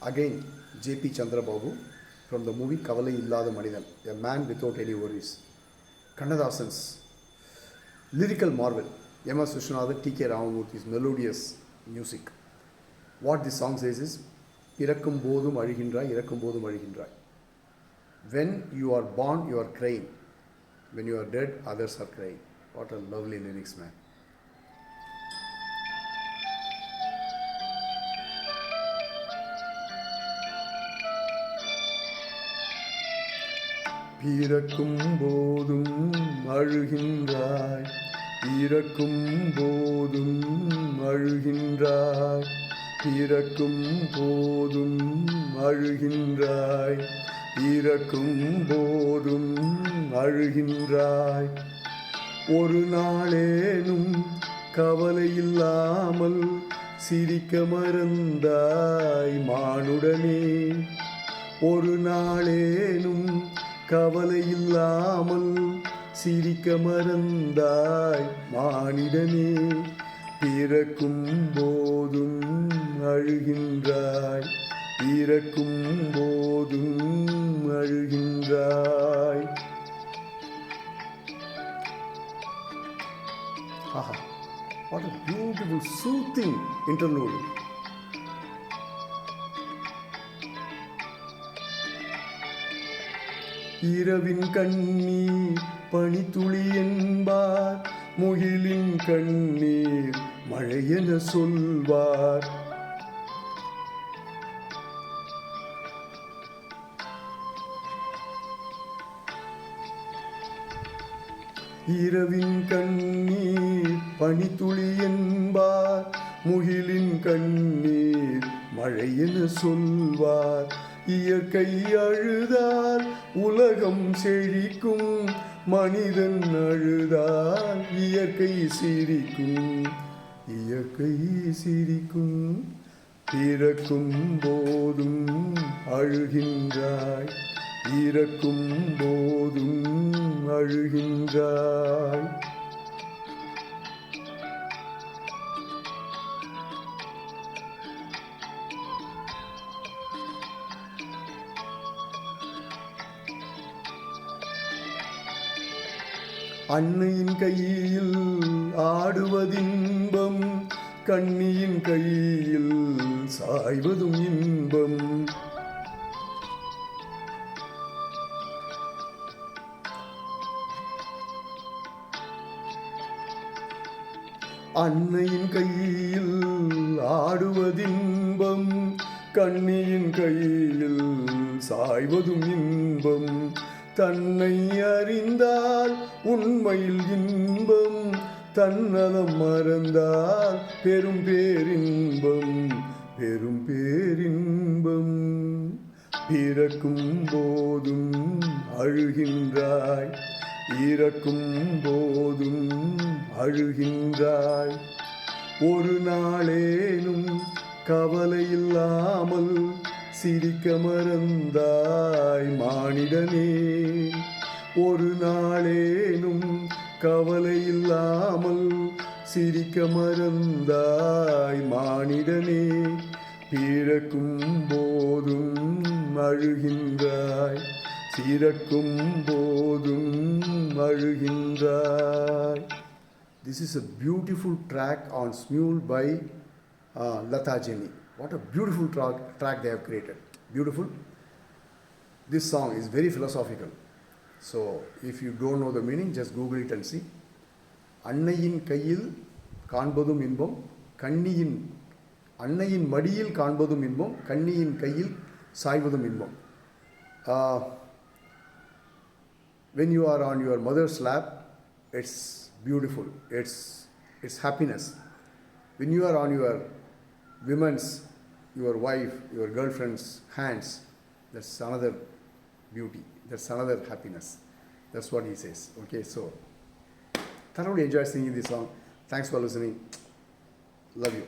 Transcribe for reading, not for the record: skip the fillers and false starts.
Again, J.P. Chandrababu from the movie Kavalai Illada Manidan, a man without any worries. Kannadasan's lyrical marvel, M.S. Vishwanathan, T.K. Ramamurthy's melodious music. What this song says is, Irakkum bodum azhugindrai, irakkum bodum azhugindrai. When you are born, you are crying. When you are dead, others are crying. What a lovely lyrics, man. பிறக்கும் போதும் அழுகின்றாய், இறக்கும் போதும் அழுகின்றாய், பிறக்கும் போதும் அழுகின்றாய், இறக்கும் போதும் அழுகின்றாய். ஒரு நாளேனும் கவலை இல்லாமல் சிரிக்க மறந்தாய் மானுடனே. ஒரு நாளேனும் கவலை இல்லாமல் சிரிக்க மறந்தாய் மானிடனே. பிறக்கும் போதும் அழுகின்றாய், இறக்கும் போதும் அழுகின்றாய். Aha, what a beautiful soothing interlude. இரவின் கண்ணீர் பனித்துளி என்பார், முகிலின் கண்ணீர் மழையென சொல்வார். இரவின் கண்ணீர் பனித்துளி என்பார், முகிலின் கண்ணீர் மழையென சொல்வார். இயற்கை அழுதால் உலகம் செழிக்கும், மனிதன் அழுதால் இயற்கை சிரிக்கும், இயற்கை சிரிக்கும். பிறக்கும் போதும் அழுகின்றாய், இறக்கும் போதும் அழுகின்றாய். அன்னையின் கையில் ஆடுவதின்பம், கண்ணியின் கையில் சாய்வதும் இன்பம். அன்னையின் கையில் ஆடுவதின்பம், கண்ணியின் கையில் சாய்வதும் இன்பம். தன்னை அறிந்தால் உண்மையில் இன்பம், தன்னலம் மறந்தால் பெரும் பேரின்பம், பெரும் பேரின்பம். பிறக்கும் போதும் அழுகின்றாய், இறக்கும் போதும் அழுகின்றாய். ஒரு நாளேனும் கவலை இல்லாமல் சிரிக்க மறந்தாய் மானிடனே. ஒரு நாளேனும் கவலை இல்லாமல் சிரிக்க மறந்தாய் மானிடனே. பிறக்கும் போதும் அழுகின்றாய், சிறக்கும் போதும் அழுகின்றாய். This is a beautiful track on Smule by Lata Jenny. What a beautiful track they have created. Beautiful. This song is very philosophical. So if you don't know the meaning, just Google it and see. அன்னையின் கையில் காண்பதும் இன்பம், கண்ணியின் அன்னையின் மடியில் காண்பதும் இன்பம், கண்ணியின் கையில் சாய்வதும் இன்பம். When you are on your mother's lap, it's beautiful. It's happiness. When you are on your women's, your wife, your girlfriend's hands, that's another beauty, that's another happiness. That's what he says. Okay, so thoroughly enjoy singing this song. Thanks for listening. Love you.